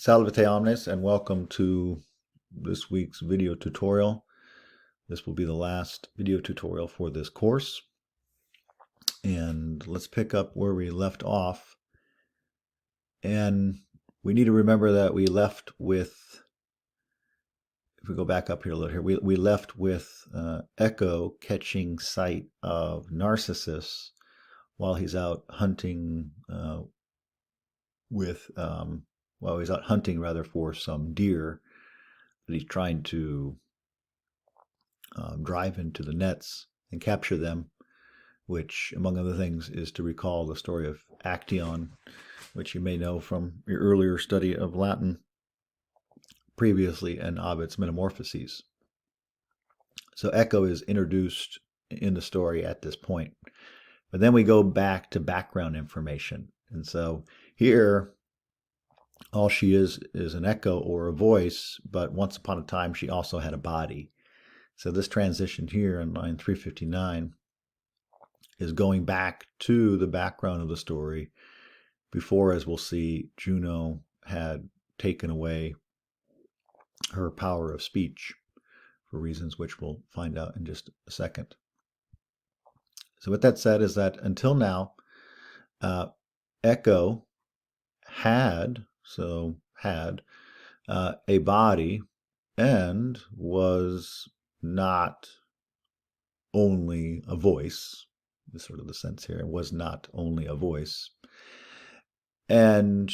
Salve omnes, and welcome to this week's video tutorial. This will be the last video tutorial for this course. And let's pick up where we left off. And we need to remember that we left with, if we go back up here a little here, we left with Echo catching sight of Narcissus while he's out hunting he's out hunting rather for some deer that he's trying to drive into the nets and capture them, which, among other things, is to recall the story of Actaeon, which you may know from your earlier study of Latin previously and Ovid's Metamorphoses. So Echo is introduced in the story at this point. But then we go back to background information. And so here, all she is an echo or a voice, but once upon a time she also had a body. So this transition here in line 359 is going back to the background of the story before, as we'll see, Juno had taken away her power of speech for reasons which we'll find out in just a second. So what that said is that until now, Echo had a body and was not only a voice. This is sort of the sense here. It was not only a voice. And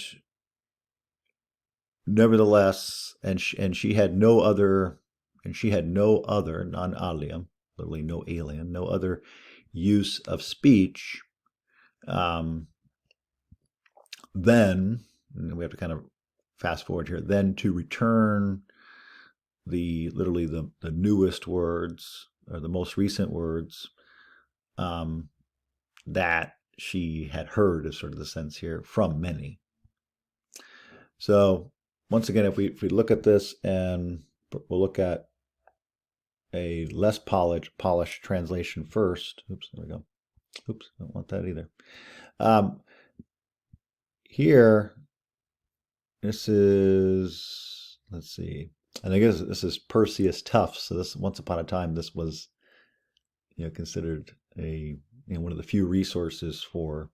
nevertheless, and she had no other, non alium, literally no alien, no other use of speech. Then, and we have to kind of fast forward here, then to return literally the newest words, or the most recent words, that she had heard, is sort of the sense here, from many. So once again, if we look at this, and we'll look at a less polished translation first. Oops, there we go. Oops, don't want that either. Here, this is, let's see, and I guess this is Perseus Tufts. So this, once upon a time, this was, considered one of the few resources for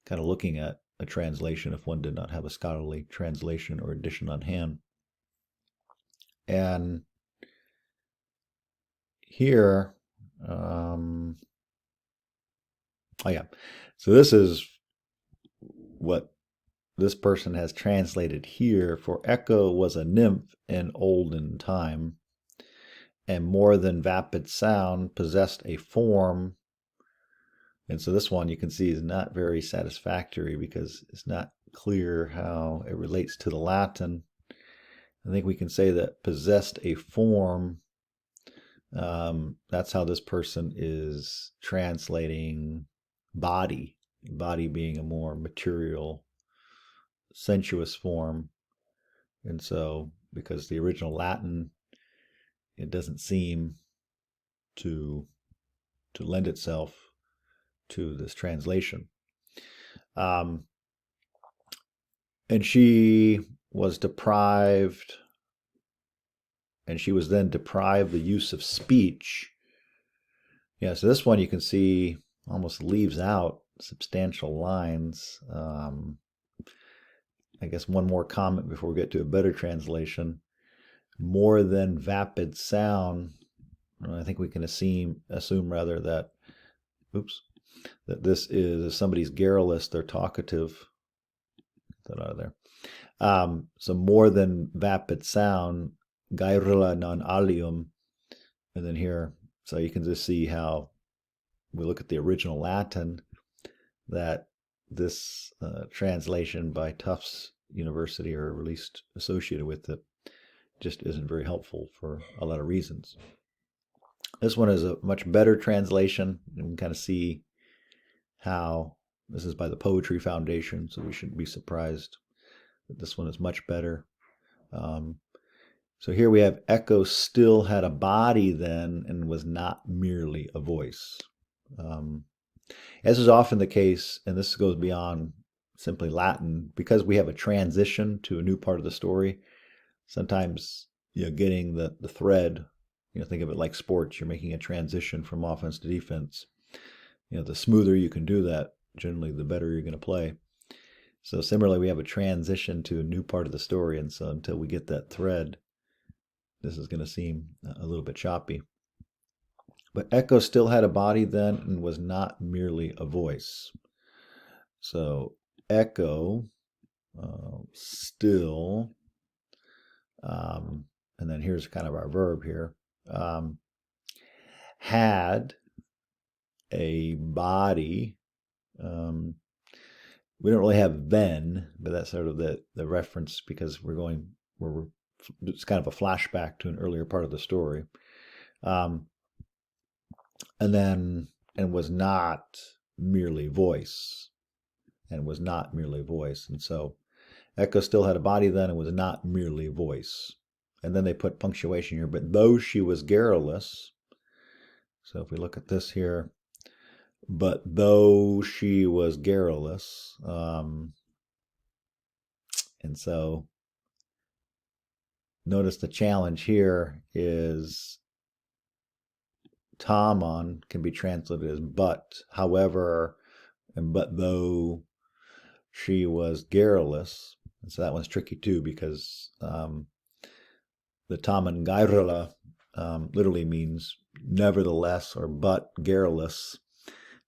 kind of looking at a translation if one did not have a scholarly translation or edition on hand. And here, so this is what this person has translated here. For Echo was a nymph in olden time, and more than vapid sound possessed a form. And so this one you can see is not very satisfactory because it's not clear how it relates to the Latin. I think we can say that possessed a form. That's how this person is translating body being a more material, sensuous form. And so, because the original Latin, it doesn't seem to lend itself to this translation. And she was deprived, and she was then deprived the use of speech. Yeah, so this one you can see almost leaves out substantial lines. I guess one more comment before we get to a better translation. More than vapid sound. I think we can assume rather that, that this is somebody's garrulous, they're talkative. Get that out of there. So more than vapid sound, gairula non alium. And then here, so you can just see how we look at the original Latin, that this translation by Tufts University, or at least associated with it, just isn't very helpful for a lot of reasons. This one is a much better translation. You can kind of see how this is by the Poetry Foundation, so we shouldn't be surprised that this one is much better. So here we have Echo still had a body then and was not merely a voice. As is often the case, and this goes beyond simply Latin, because we have a transition to a new part of the story, sometimes, getting the thread, think of it like sports. You're making a transition from offense to defense. The smoother you can do that, generally the better you're going to play. So similarly, we have a transition to a new part of the story, and so until we get that thread, this is going to seem a little bit choppy. But Echo still had a body then and was not merely a voice. So Echo still, and then here's kind of our verb here, had a body. We don't really have then, but that's sort of the reference, because it's kind of a flashback to an earlier part of the story. And was not merely voice. And was not merely voice. And so Echo still had a body then and was not merely voice. And then they put punctuation here, but though she was garrulous. So if we look at this here, but though she was garrulous, and so notice the challenge here is Tamon can be translated as but, however, and but though she was garrulous. And so that one's tricky too, because the Taman Gairala literally means nevertheless or but garrulous,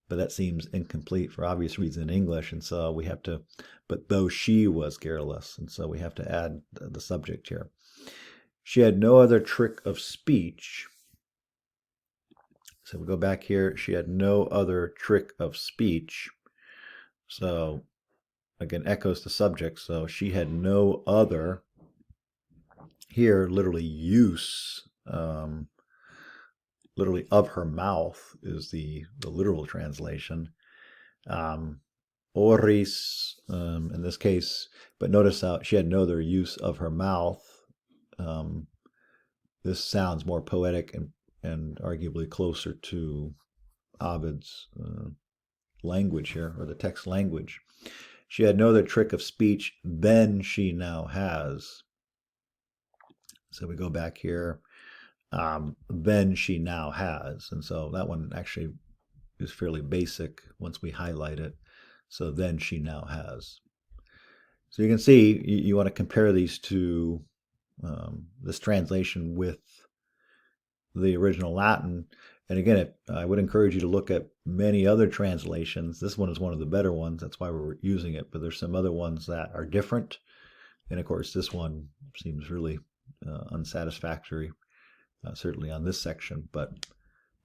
but that seems incomplete for obvious reasons in English, and so we have to, but though she was garrulous, and so we have to add the subject here. She had no other trick of speech. So we go back here, she had no other trick of speech. So again, echoes the subject, so she had no other, here literally use, literally of her mouth is the literal translation. Oris, in this case, but notice how she had no other use of her mouth. This sounds more poetic and arguably closer to Ovid's language here, or the text language. She had no other trick of speech than she now has. So we go back here, than she now has. And so that one actually is fairly basic once we highlight it. So then she now has. So you can see you want to compare these to this translation with the original Latin. And again, I would encourage you to look at many other translations. This one is one of the better ones. That's why we're using it. But there's some other ones that are different. And of course, this one seems really unsatisfactory, certainly on this section. But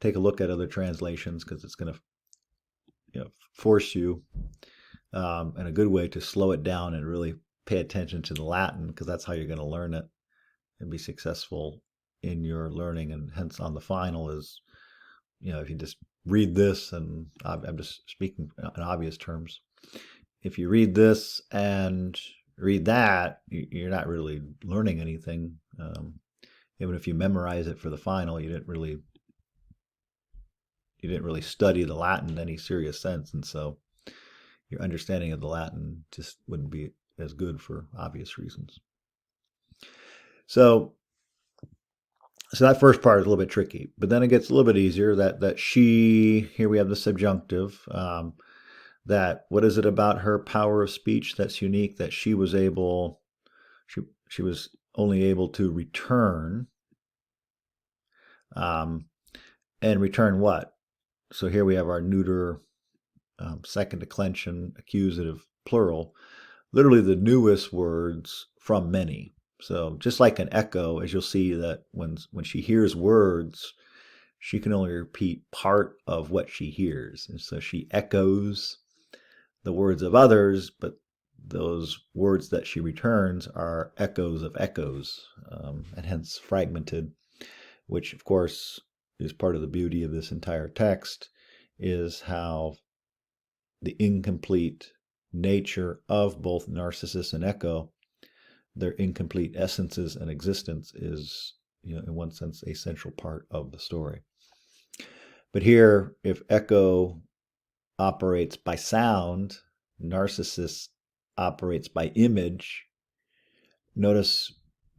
take a look at other translations, because it's going to force you, in a good way, to slow it down and really pay attention to the Latin, because that's how you're going to learn it and be successful in your learning. And hence on the final is, if you just read this, and I'm just speaking in obvious terms, if you read this and read that, you're not really learning anything. Even if you memorize it for the final, you didn't really study the Latin in any serious sense, and so your understanding of the Latin just wouldn't be as good for obvious reasons. So that first part is a little bit tricky, but then it gets a little bit easier. That she, here we have the subjunctive. That what is it about her power of speech that's unique, that she was able, she was only able to return, and return what? So here we have our neuter, second declension, accusative, plural, literally the newest words from many. So just like an echo, as you'll see that when she hears words, she can only repeat part of what she hears. And so she echoes the words of others, but those words that she returns are echoes of echoes, and hence fragmented, which of course is part of the beauty of this entire text, is how the incomplete nature of both Narcissus and Echo, their incomplete essences and existence, is, in one sense, a central part of the story. But here, if Echo operates by sound, Narcissus operates by image. Notice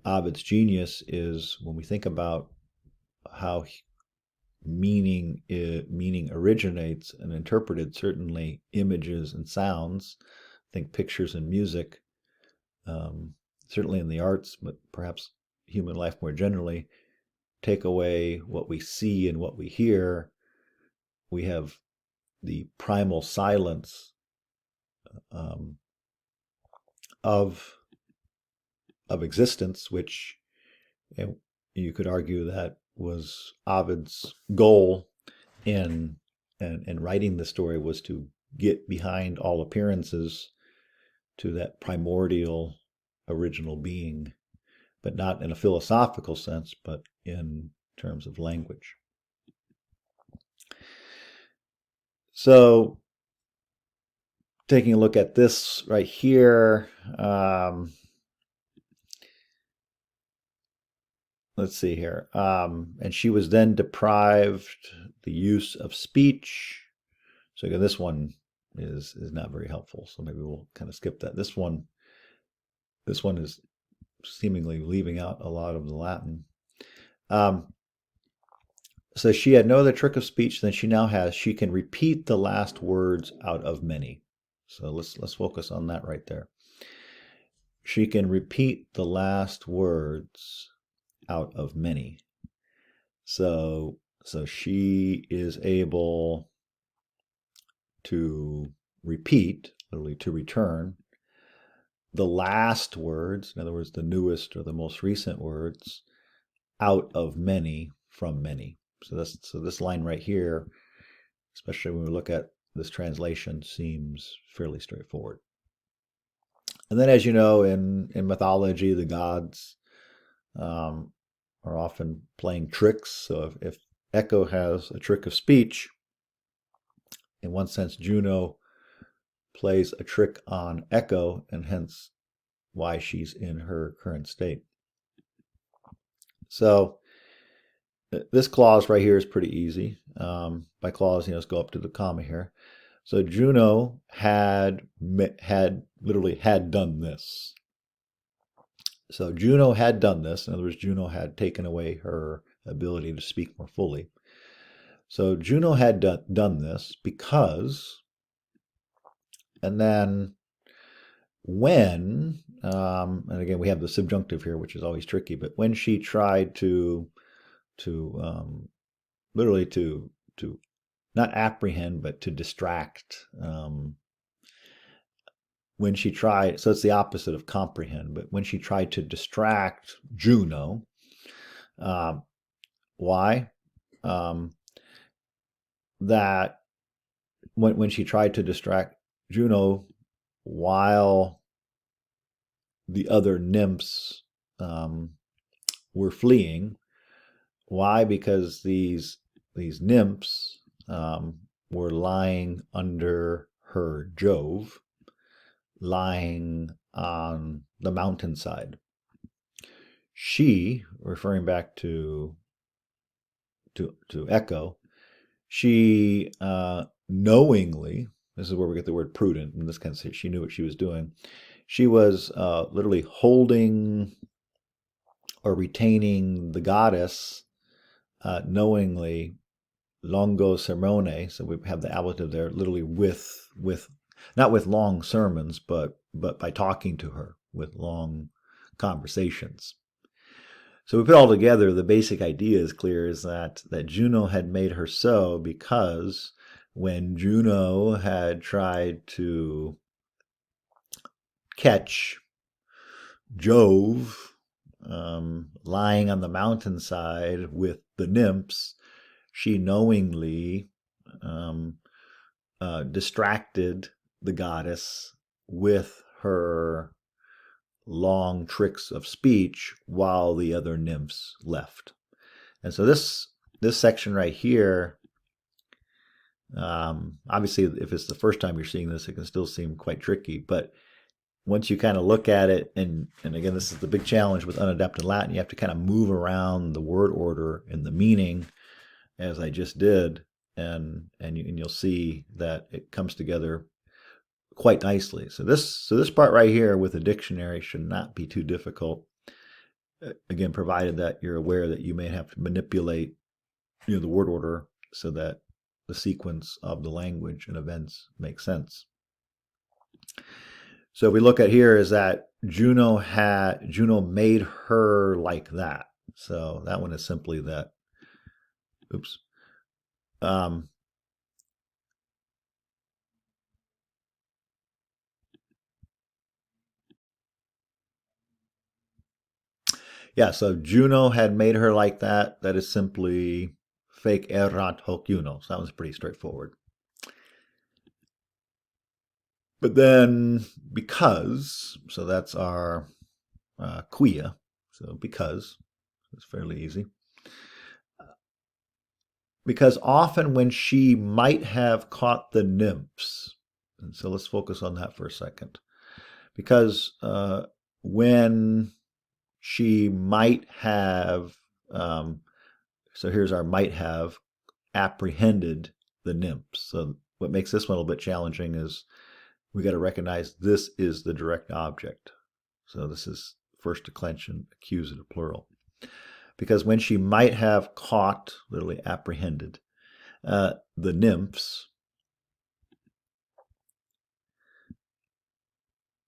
Ovid's genius is when we think about how meaning originates and interpreted, certainly images and sounds, think pictures and music, certainly in the arts, but perhaps human life more generally, take away what we see and what we hear. We have the primal silence of existence, which you could argue that was Ovid's goal in writing the story, was to get behind all appearances to that primordial original being, but not in a philosophical sense, but in terms of language. So taking a look at this right here, let's see here. And she was then deprived the use of speech. So again, this one is not very helpful. So maybe we'll kind of skip that. This one is seemingly leaving out a lot of the Latin. So she had no other trick of speech than she now has. She can repeat the last words out of many. So let's focus on that right there. She can repeat the last words out of many. So she is able to repeat, literally to return, the last words, in other words, the newest or the most recent words, out of many, from many. So this line right here, especially when we look at this translation, seems fairly straightforward. And then, as you know, in mythology, the gods are often playing tricks. So if Echo has a trick of speech, in one sense, Juno plays a trick on Echo, and hence why she's in her current state. So this clause right here is pretty easy. By clause, let's go up to the comma here. So Juno had done this. So Juno had done this. In other words, Juno had taken away her ability to speak more fully. So Juno had done this because, and then when, and again, we have the subjunctive here, which is always tricky, but when she tried to literally to not apprehend, but to distract, when she tried, so it's the opposite of comprehend, but when she tried to distract Juno, why? That when she tried to distract Juno while the other nymphs were fleeing. Why? Because these nymphs were lying under her Jove, lying on the mountainside. She, referring back to Echo, she knowingly, this is where we get the word prudent, in this case, she knew what she was doing. She was literally holding or retaining the goddess knowingly, longo sermone, so we have the ablative there, literally with not with long sermons, but by talking to her, with long conversations. So we put it all together, the basic idea is clear, is that Juno had made her so because when Juno had tried to catch Jove lying on the mountainside with the nymphs, she knowingly distracted the goddess with her long tricks of speech while the other nymphs left. And so this section right here, obviously if it's the first time you're seeing this, it can still seem quite tricky, but once you kind of look at it, and again, this is the big challenge with unadapted Latin, you have to kind of move around the word order and the meaning, as I just did, and you'll see that it comes together quite nicely. So this part right here with the dictionary should not be too difficult. Again, provided that you're aware that you may have to manipulate, the word order so that the sequence of the language and events make sense. So we look at here is that Juno made her like that. So that one is simply that. Oops. Yeah, so Juno had made her like that. That is simply fake erat hoc Juno. So that was pretty straightforward. But then because, so that's our quia. So because, it's fairly easy. Because often when she might have caught the nymphs, and so let's focus on that for a second. Because when she might have, so here's our might have, apprehended the nymphs. So what makes this one a little bit challenging is we got to recognize this is the direct object. So this is first declension, accusative plural. Because when she might have caught, literally apprehended, the nymphs,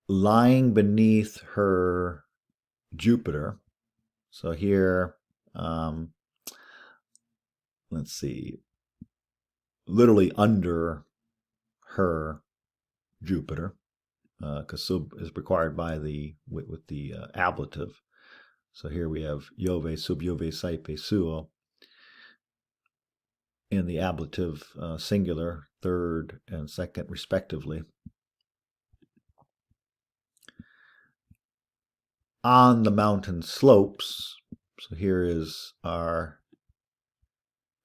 lying beneath her Jupiter. So here, let's see, literally under her Jupiter, because sub is required by with the ablative. So here we have Jove, sub Jove, saipe, suo, in the ablative singular, third and second respectively. On the mountain slopes, so here is our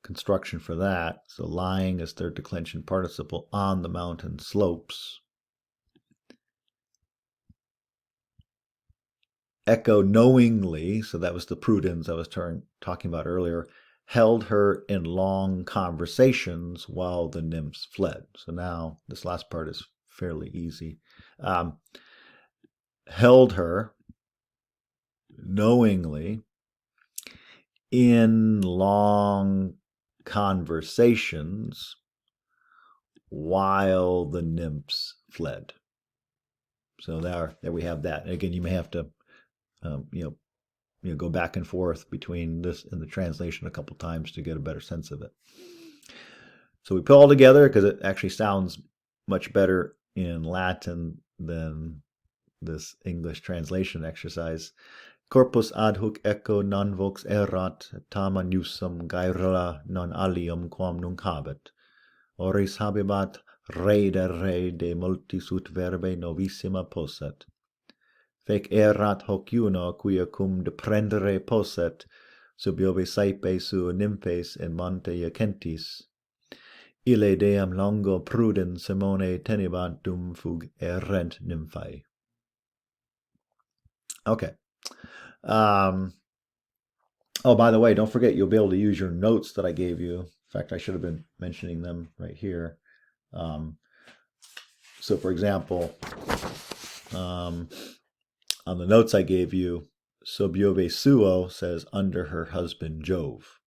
construction for that. So lying is third declension participle on the mountain slopes. Echo knowingly, so that was the prudence I was talking about earlier, held her in long conversations while the nymphs fled. So now this last part is fairly easy. Held her knowingly in long conversations while the nymphs fled. So there we have that. And again, you may have to, go back and forth between this and the translation a couple times to get a better sense of it. So we put it all together because it actually sounds much better in Latin than this English translation exercise. Corpus ad hoc echo non vox erat, tama nusum gaera non alium quam nunc habet. Oris habebat re de multis ut verbe novissima posset. Fec erat hoc uno quia cum deprendere posset sub Jove saipe suo nymphes in monte Iacentis. Ille deam longo prudens Simone tenebant dum fug errent nymphae. Okay. Oh, by the way, don't forget you'll be able to use your notes that I gave you. In fact, I should have been mentioning them right here. So, for example, on the notes I gave you, sub Jove suo says under her husband Jove.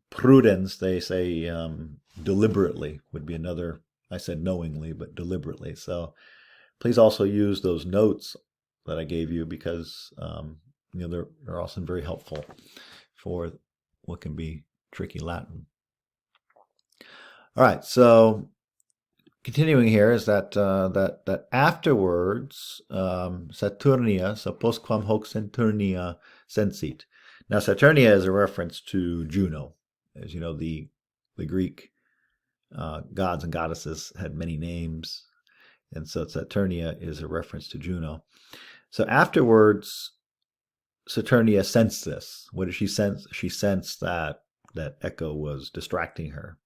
Prudence, they say deliberately would be another. I said knowingly, but deliberately. So please also use those notes that I gave you because they're also very helpful for what can be tricky Latin. All right, so continuing here is that that afterwards Saturnia, so postquam hoc Saturnia sensit. Now Saturnia is a reference to Juno. As you know, the Greek gods and goddesses had many names, and so Saturnia is a reference to Juno. So afterwards, Saturnia sensed this. What did she sense? She sensed that Echo was distracting her,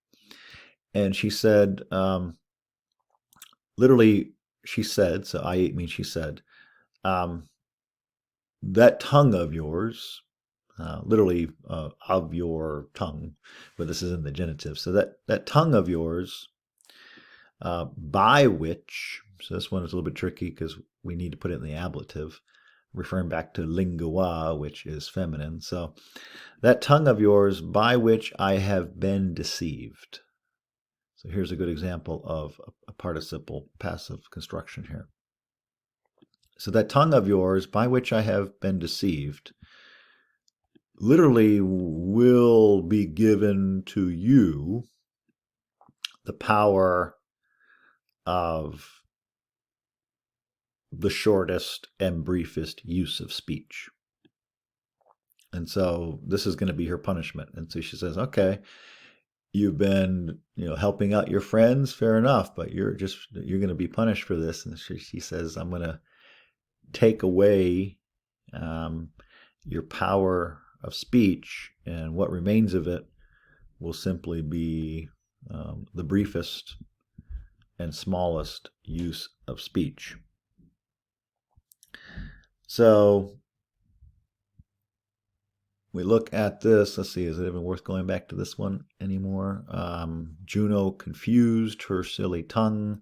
and she said, literally, she said. So I8 means she said, that tongue of yours. Literally of your tongue, but this is in the genitive. So that tongue of yours by which, so this one is a little bit tricky because we need to put it in the ablative, referring back to lingua, which is feminine. So that tongue of yours by which I have been deceived. So here's a good example of a participle passive construction here. So that tongue of yours by which I have been deceived literally will be given to you the power of the shortest and briefest use of speech. And so this is going to be her punishment. And so she says, okay, you've been, helping out your friends, fair enough, but you're going to be punished for this. And she says, I'm going to take away your power of speech, and what remains of it will simply be the briefest and smallest use of speech. So we look at this. Let's see, is it even worth going back to this one anymore? Juno confused her silly tongue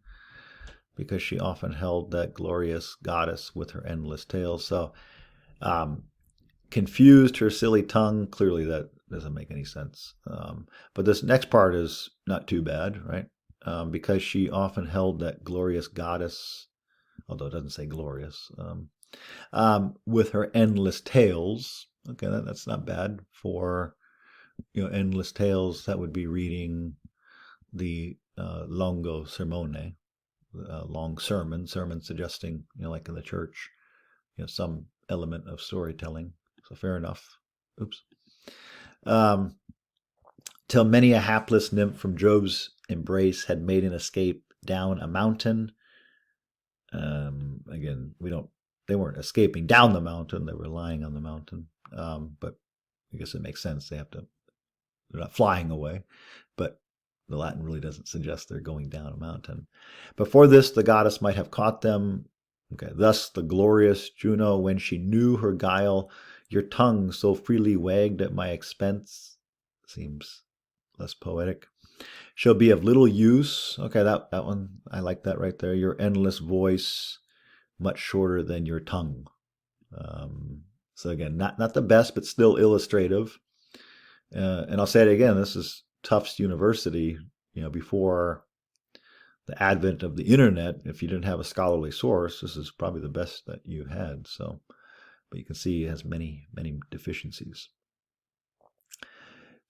because she often held that glorious goddess with her endless tales. So confused her silly tongue, clearly that doesn't make any sense. But this next part is not too bad, right? Because she often held that glorious goddess, although it doesn't say glorious, with her endless tales. Okay, that's not bad for, endless tales. That would be reading the longo sermone, long sermon suggesting, like in the church, some element of storytelling. So fair enough. Oops. Till many a hapless nymph from Jove's embrace had made an escape down a mountain. Again, they weren't escaping down the mountain, they were lying on the mountain. But I guess it makes sense. They're not flying away, but the Latin really doesn't suggest they're going down a mountain. Before this, the goddess might have caught them. Okay, thus the glorious Juno, when she knew her guile, your tongue so freely wagged at my expense, seems less poetic, shall be of little use. Okay, that one, I like that right there. Your endless voice, much shorter than your tongue. So again, not the best, but still illustrative. And I'll say it again, this is Tufts University, before the advent of the internet. If you didn't have a scholarly source, this is probably the best that you had. So, but you can see it has many, many deficiencies.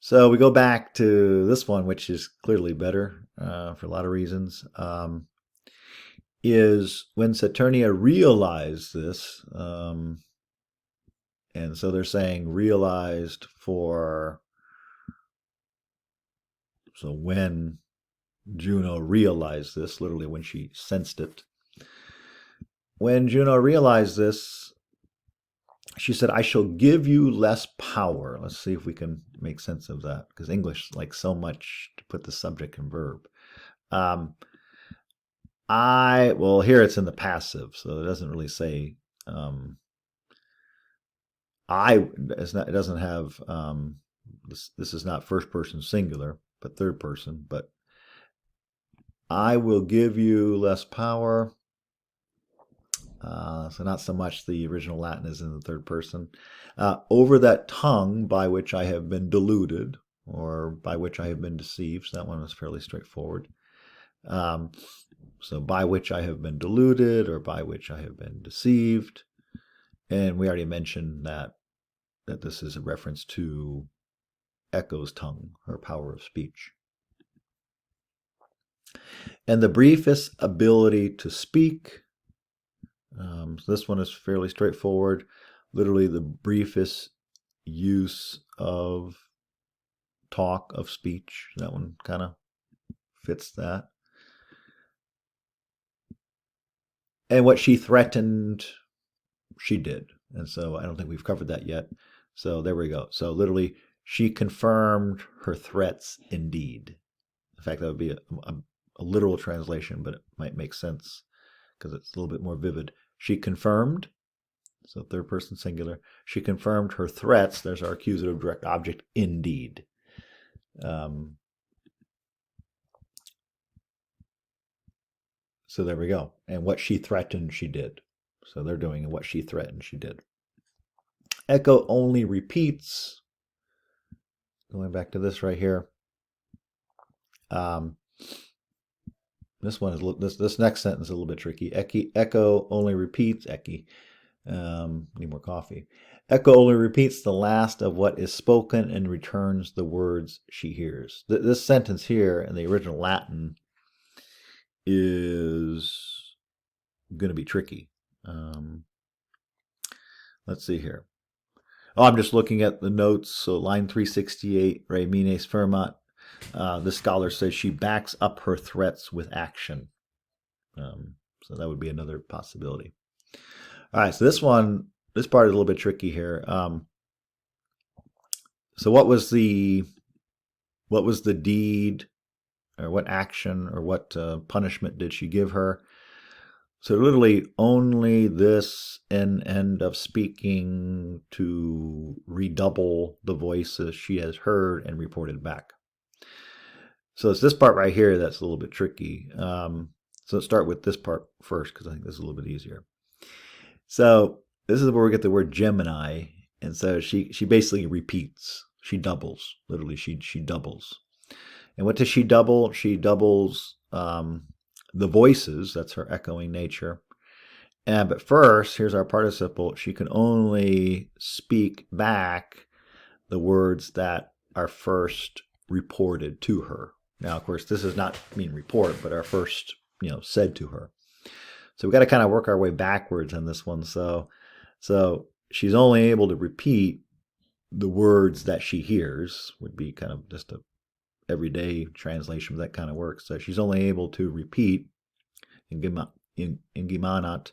So we go back to this one, which is clearly better for a lot of reasons. Is when Saturnia realized this, and so they're saying realized for, so when Juno realized this, literally when she sensed it. When Juno realized this, she said, I shall give you less power. Let's see if we can make sense of that, because English likes so much to put the subject and verb. Well, here it's in the passive, so it doesn't really say it doesn't have, this is not first person singular, but third person, but I will give you less power. So not so much the original Latin is in the third person. Over that tongue by which I have been deluded, or by which I have been deceived. So that one was fairly straightforward. So by which I have been deluded, or by which I have been deceived. And we already mentioned that this is a reference to Echo's tongue, her power of speech. And the briefest ability to speak. So this one is fairly straightforward. Literally the briefest use of talk, of speech. That one kind of fits that. And what she threatened, she did. And so I don't think we've covered that yet. So there we go. So literally, she confirmed her threats indeed. In fact, that would be a literal translation, but it might make sense because it's a little bit more vivid. She confirmed, so third person singular, she confirmed her threats, there's our accusative direct object, indeed. So there we go. And what she threatened, she did. So they're doing what she threatened, she did. Echo only repeats. Going back to this right here. This one is this next sentence is a little bit tricky. Echo only repeats. Need more coffee. Echo only repeats the last of what is spoken and returns the words she hears. This sentence here in the original Latin is going to be tricky. Let's see here. Oh, I'm just looking at the notes. So line 368, Remines firmat. The scholar says she backs up her threats with action. So that would be another possibility. All right, so this part is a little bit tricky here. So what was the deed, or what action, or what punishment did she give her? So literally only this end of speaking to redouble the voices she has heard and reported back. So it's this part right here that's a little bit tricky. So let's start with this part first because I think this is a little bit easier. So this is where we get the word Gemini, and so she basically repeats. She doubles. Literally, she doubles. And what does she double? She doubles the voices. That's her echoing nature. But first, here's our participle. She can only speak back the words that are first reported to her. Now, of course, this does not mean report, but are first, said to her. So we got to kind of work our way backwards on this one. So she's only able to repeat the words that she hears, would be kind of just a everyday translation, but that kind of works. So she's only able to repeat in Gimanat,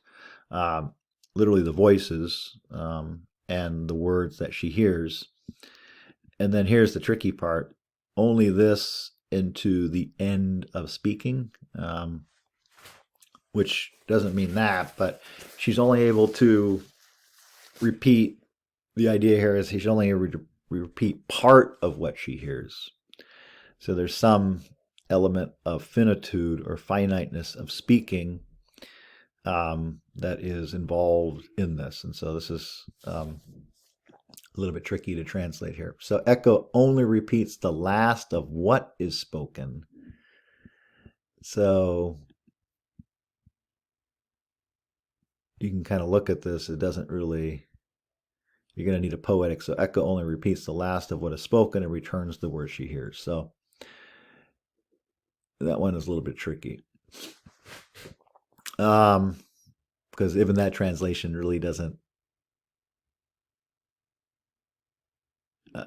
literally the voices and the words that she hears. And then here's the tricky part. Only this into the end of speaking, which doesn't mean that, but she's only able to repeat. The idea here is she's only able to repeat part of what she hears. So there's some element of finitude or finiteness of speaking that is involved in this. And so this is a little bit tricky to translate here. So echo only repeats the last of what is spoken. So you can kind of look at this. It doesn't really, you're going to need a poetic. So echo only repeats the last of what is spoken and returns the word she hears. So that one is a little bit tricky. Because even that translation really doesn't,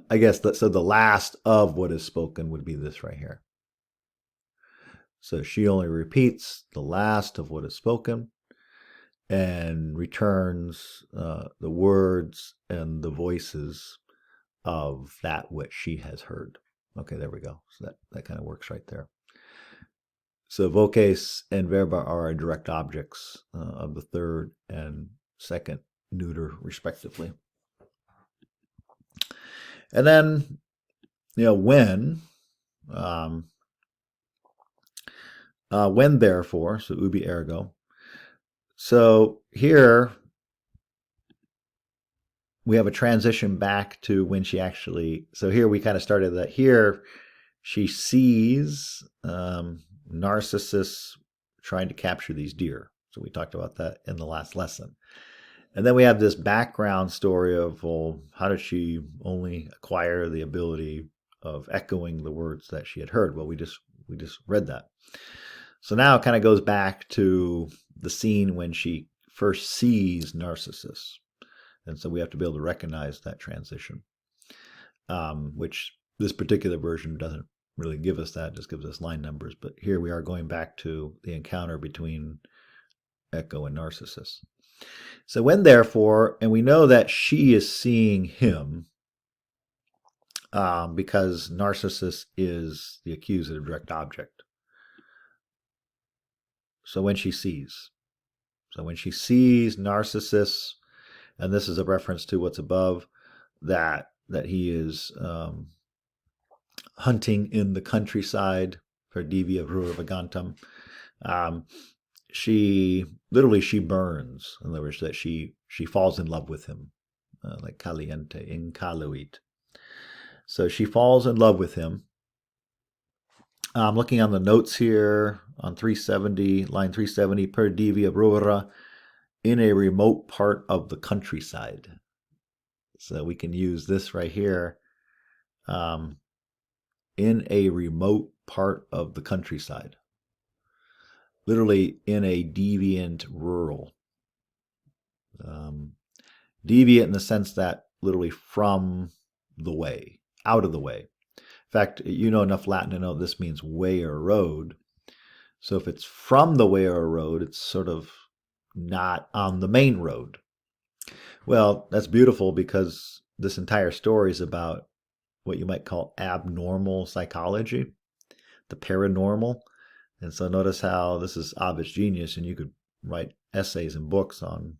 I guess, so the last of what is spoken would be this right here. So she only repeats the last of what is spoken and returns the words and the voices of that which she has heard. Okay, there we go. So that kind of works right there. So voces and verba are direct objects of the third and second neuter, respectively. And then, when therefore, so ubi ergo. So here we have a transition back to when she actually, so here we kind of started that here she sees Narcissus trying to capture these deer. So we talked about that in the last lesson. And then we have this background story of, well, how did she only acquire the ability of echoing the words that she had heard? Well, we just read that. So now it kind of goes back to the scene when she first sees Narcissus. And so we have to be able to recognize that transition, which this particular version doesn't really give us that, just gives us line numbers. But here we are going back to the encounter between Echo and Narcissus. So when therefore, and we know that she is seeing him because Narcissus is the accusative direct object. So when she sees Narcissus, and this is a reference to what's above, that he is hunting in the countryside for divia rura vagantum. she literally she burns. In other words, that she falls in love with him, like caliente, incaluit. So she falls in love with him. I'm looking on the notes here on 370, line 370, per divia rura, in a remote part of the countryside. So we can use this right here, in a remote part of the countryside. Literally in a deviant rural. Deviant in the sense that literally from the way, out of the way. In fact, you know enough Latin to know this means way or road. So if it's from the way or road, it's sort of not on the main road. Well, that's beautiful because this entire story is about what you might call abnormal psychology, the paranormal. And so notice how this is Ovid's genius, and you could write essays and books on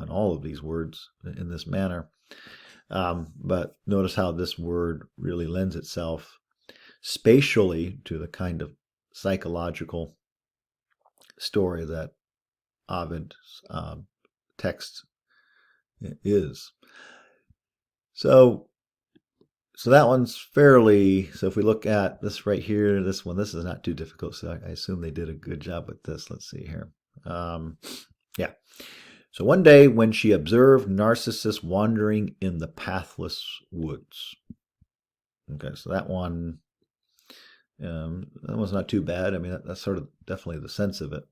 all of these words in this manner. But notice how this word really lends itself spatially to the kind of psychological story that Ovid's text is. So that one's fairly, so if we look at this right here, this one, this is not too difficult. So I assume they did a good job with this. Let's see here. Yeah. So one day when she observed Narcissus wandering in the pathless woods. Okay, so that one, that one's not too bad. I mean, that's sort of definitely the sense of it.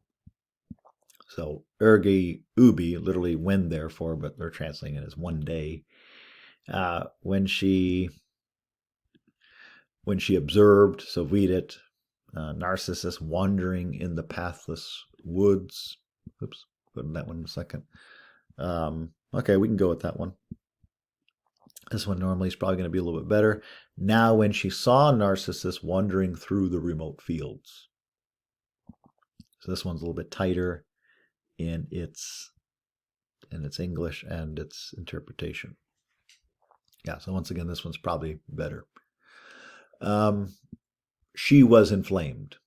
So ergi ubi, literally when therefore, but they're translating it as one day. When she observed, so read it, Narcissus wandering in the pathless woods. Oops, put that one in a second. Okay, we can go with that one. This one normally is probably going to be a little bit better. Now when she saw Narcissus wandering through the remote fields. So this one's a little bit tighter in its English and its interpretation. Yeah, so once again, this one's probably better. She was inflamed.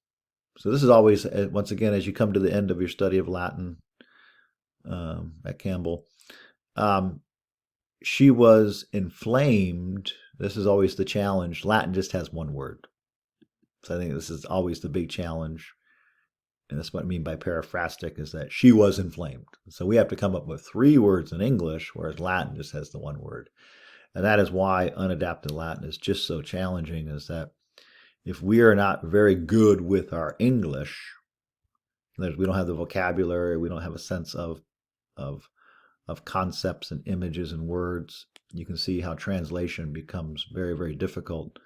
So this is always, once again, as you come to the end of your study of Latin at Campbell, she was inflamed. This is always the challenge. Latin just has one word. So I think this is always the big challenge. And that's what I mean by paraphrastic, is that she was inflamed. So we have to come up with 3 words in English, whereas Latin just has the one word. And that is why unadapted Latin is just so challenging, is that if we are not very good with our English, we don't have the vocabulary, we don't have a sense of concepts and images and words, you can see how translation becomes very, very difficult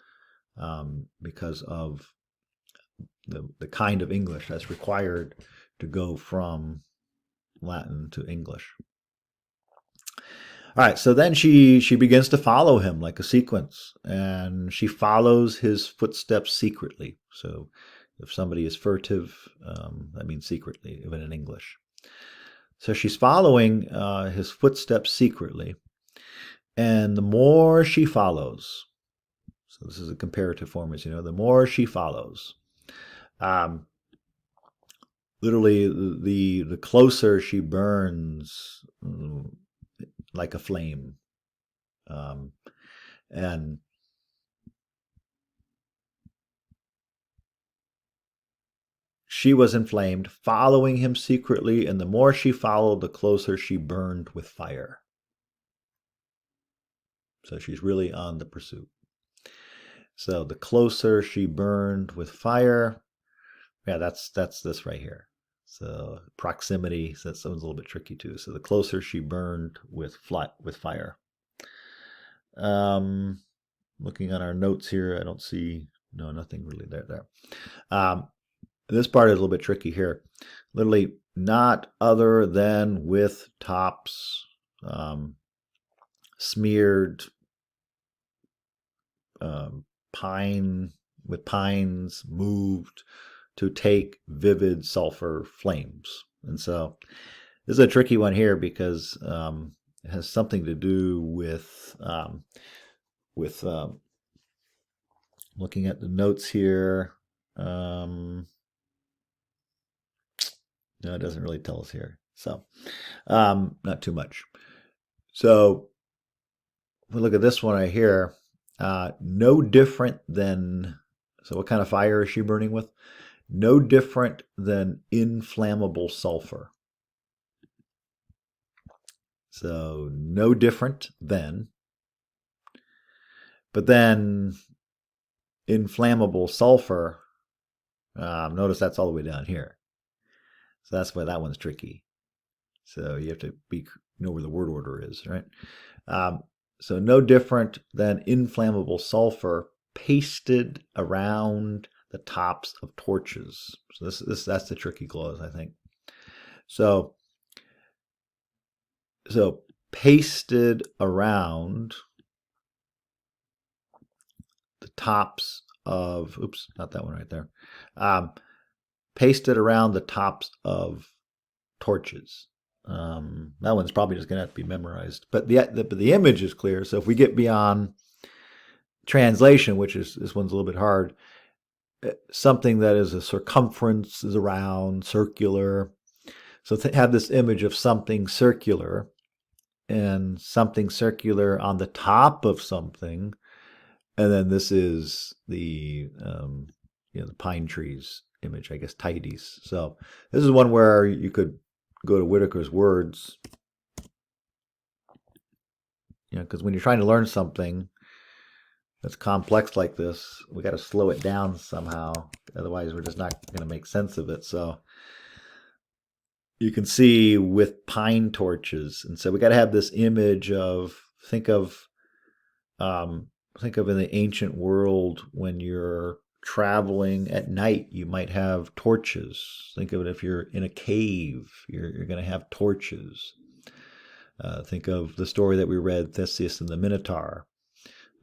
because of the kind of English that's required to go from Latin to English. All right, so then she begins to follow him like a sequence, and she follows his footsteps secretly. So if somebody is furtive, that means secretly, even in English. So she's following his footsteps secretly, and the more she follows, so this is a comparative form, as you know, the more she follows, literally the closer she burns like a flame. And she was inflamed, following him secretly, and the more she followed, the closer she burned with fire. So she's really on the pursuit. So the closer she burned with fire, yeah, that's this right here. So proximity, so that sounds a little bit tricky too. So the closer she burned with fire. Looking on our notes here, I don't see, no, nothing really there. This part is a little bit tricky here. Literally, not other than with tops smeared pine, with pines moved to take vivid sulfur flames. And so this is a tricky one here because it has something to do with looking at the notes here. No, it doesn't really tell us here. So, not too much. So, if we look at this one right here, no different than, so what kind of fire is she burning with? No different than inflammable sulfur. So, no different than, but then inflammable sulfur, notice that's all the way down here. So that's why that one's tricky. So you have to know where the word order is, right? So no different than inflammable sulfur pasted around the tops of torches. So that's the tricky clause, I think. So pasted around the tops of, oops, not that one right there. Pasted around the tops of torches. That one's probably just going to have to be memorized. But the image is clear. So if we get beyond translation, which is this one's a little bit hard, something that is a circumference, is around, circular. So have this image of something circular and something circular on the top of something. And then this is the the pine trees image, I guess, tidies. So this is one where you could go to Whitaker's words, because when you're trying to learn something that's complex like this, we got to slow it down somehow. Otherwise, we're just not going to make sense of it. So you can see with pine torches, and so we got to have this image of think of in the ancient world when you're traveling at night, you might have torches. Think of it if you're in a cave, you're going to have torches. Think of the story that we read, Theseus and the Minotaur.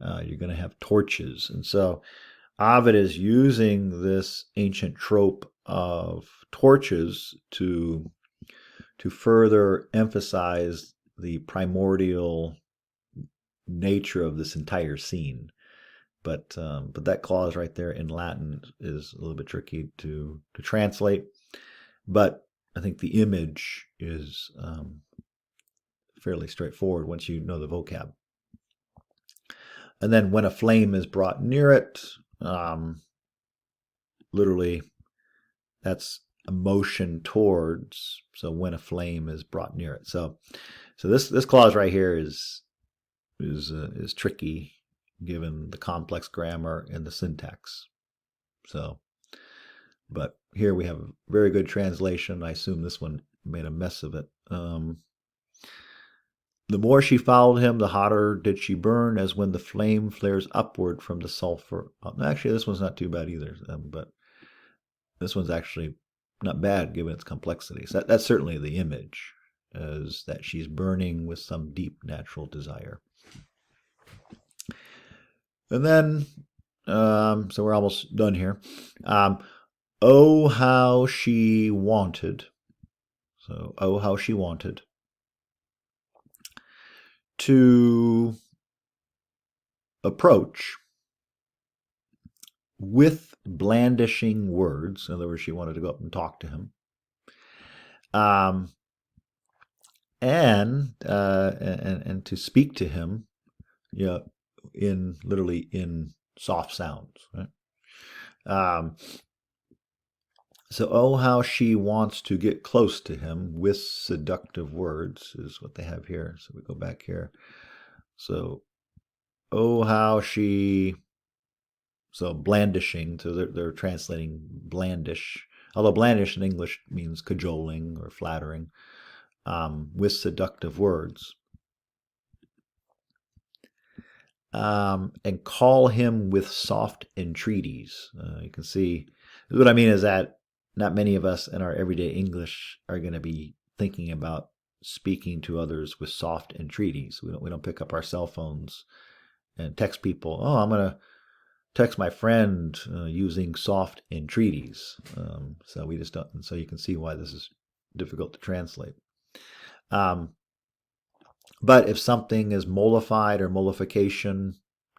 You're going to have torches. And so Ovid is using this ancient trope of torches to further emphasize the primordial nature of this entire scene. But that clause right there in Latin is a little bit tricky to translate. But I think the image is fairly straightforward once you know the vocab. And then when a flame is brought near it, literally that's a motion towards. So when a flame is brought near it. So this clause right here is tricky given the complex grammar and the syntax. So, but here we have a very good translation. I assume this one made a mess of it. The more she followed him, the hotter did she burn, as when the flame flares upward from the sulfur. Actually, this one's not too bad either, but this one's actually not bad given its complexity. So that's certainly the image, is that she's burning with some deep natural desire. And then, so we're almost done here. Oh, how she wanted. So, oh, how she wanted to approach with blandishing words. In other words, she wanted to go up and talk to him. And to speak to him, literally in soft sounds. Right? So, oh, how she wants to get close to him with seductive words is what they have here. So we go back here. So, oh, how she, so blandishing, so they're translating blandish, although blandish in English means cajoling or flattering, with seductive words. And call him with soft entreaties. You can see, what I mean is that not many of us in our everyday English are going to be thinking about speaking to others with soft entreaties. We don't pick up our cell phones and text people. Oh, I'm going to text my friend using soft entreaties. So we just don't. And so you can see why this is difficult to translate. But if something is mollified or mollification,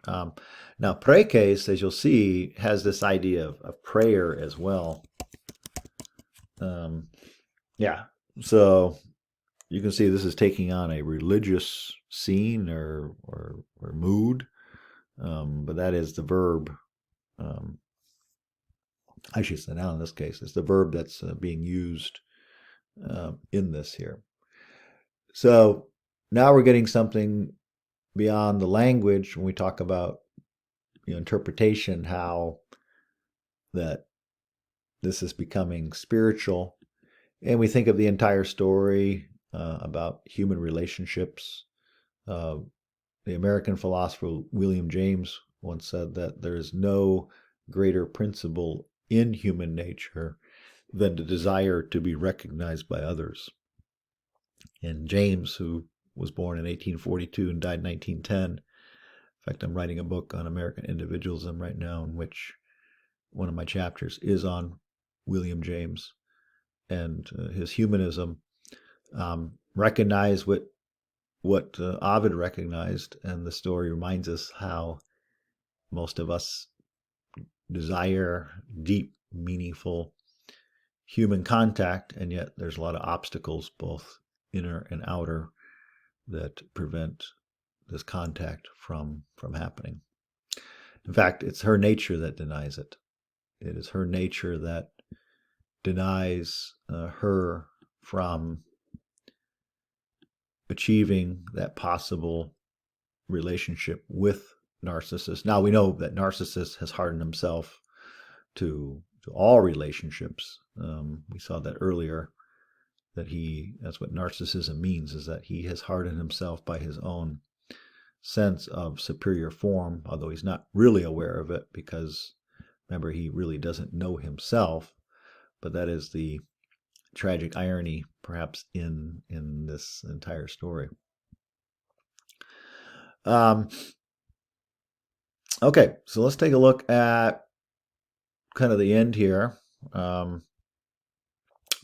now praekes, as you'll see, has this idea of prayer as well. Yeah. So you can see this is taking on a religious scene or mood, but that is the verb. Um, I should say now in this case, it's the verb that's being used in this here. So now we're getting something beyond the language when we talk about interpretation, how that this is becoming spiritual. And we think of the entire story about human relationships. Uh, the American philosopher William James once said that there is no greater principle in human nature than the desire to be recognized by others. And James, who was born in 1842 and died in 1910, in fact, I'm writing a book on American individualism right now, in which one of my chapters is on William James and his humanism. Recognize what Ovid recognized, and the story reminds us how most of us desire deep, meaningful human contact, and yet there's a lot of obstacles, both inner and outer, that prevent this contact from happening. In fact, it's her nature that denies it. It is her nature that denies her from achieving that possible relationship with Narcissus. Now we know that Narcissus has hardened himself to all relationships. We saw that earlier, that that's what narcissism means, is that he has hardened himself by his own sense of superior form, although he's not really aware of it, because remember, he really doesn't know himself. But that is the tragic irony, perhaps, in this entire story. Okay, so let's take a look at kind of the end here.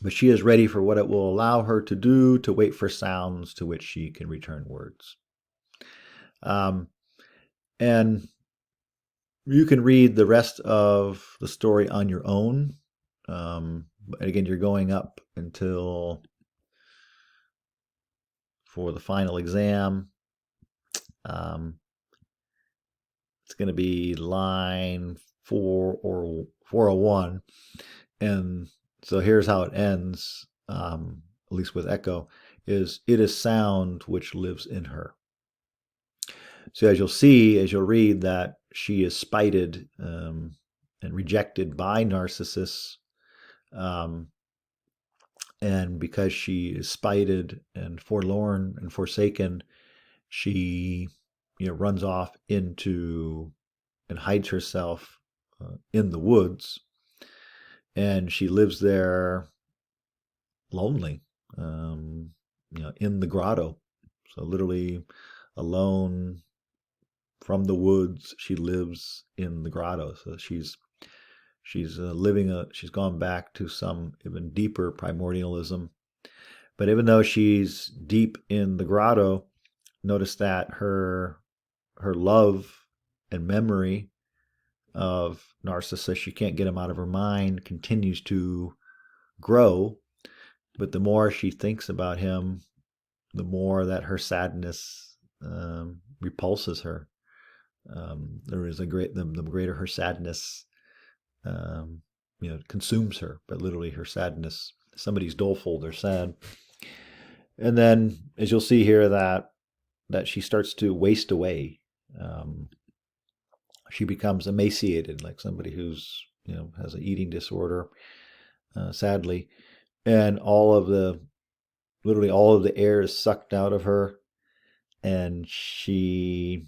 But she is ready for what it will allow her to do, to wait for sounds to which she can return words. And you can read the rest of the story on your own. Again, you're going up until for the final exam. It's going to be line 401. And so here's how it ends, at least with Echo, is it is sound which lives in her. So as you'll read, that she is spited and rejected by Narcissus. And because she is spited and forlorn and forsaken, she runs off into and hides herself in the woods. And she lives there lonely, in the grotto. So literally alone from the woods, she lives in the grotto. So she's she's gone back to some even deeper primordialism. But even though she's deep in the grotto, notice that her love and memory of Narcissus, she can't get him out of her mind, continues to grow. But the more she thinks about him, the more that her sadness repulses her. There is the greater her sadness, consumes her. But literally, her sadness. Somebody's doleful, they're sad. And then, as you'll see here, that she starts to waste away. She becomes emaciated, like somebody who's has an eating disorder, sadly, and literally all of the air is sucked out of her, and she,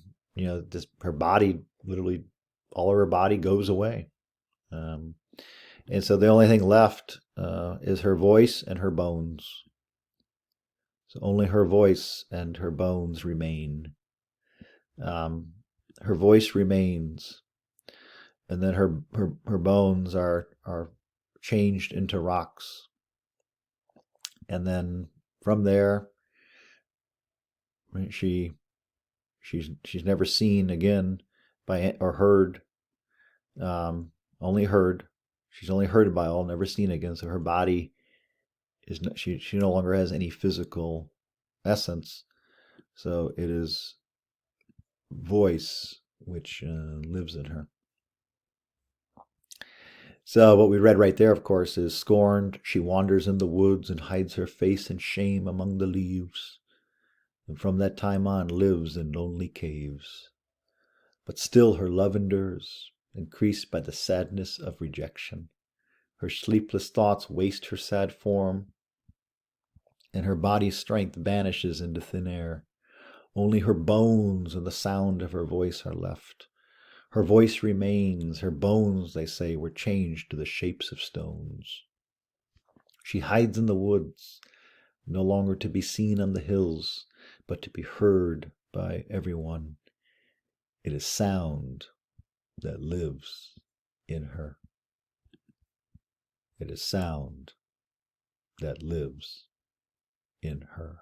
her body, literally all of her body goes away. And so the only thing left is her voice and her bones. So only her voice and her bones remain. Her voice remains, and then her bones are changed into rocks. And then from there, she's never seen again or heard. Only heard. She's only heard by all, never seen again. So her body she no longer has any physical essence. So it is voice which lives in her. So what we read right there, of course, is scorned. She wanders in the woods and hides her face in shame among the leaves, and from that time on lives in lonely caves. But still her love endures, increased by the sadness of rejection. Her sleepless thoughts waste her sad form, and her body's strength vanishes into thin air. Only her bones and the sound of her voice are left. Her voice remains. Her bones, they say, were changed to the shapes of stones. She hides in the woods, no longer to be seen on the hills, but to be heard by everyone. It is sound that lives in her. It is sound that lives in her.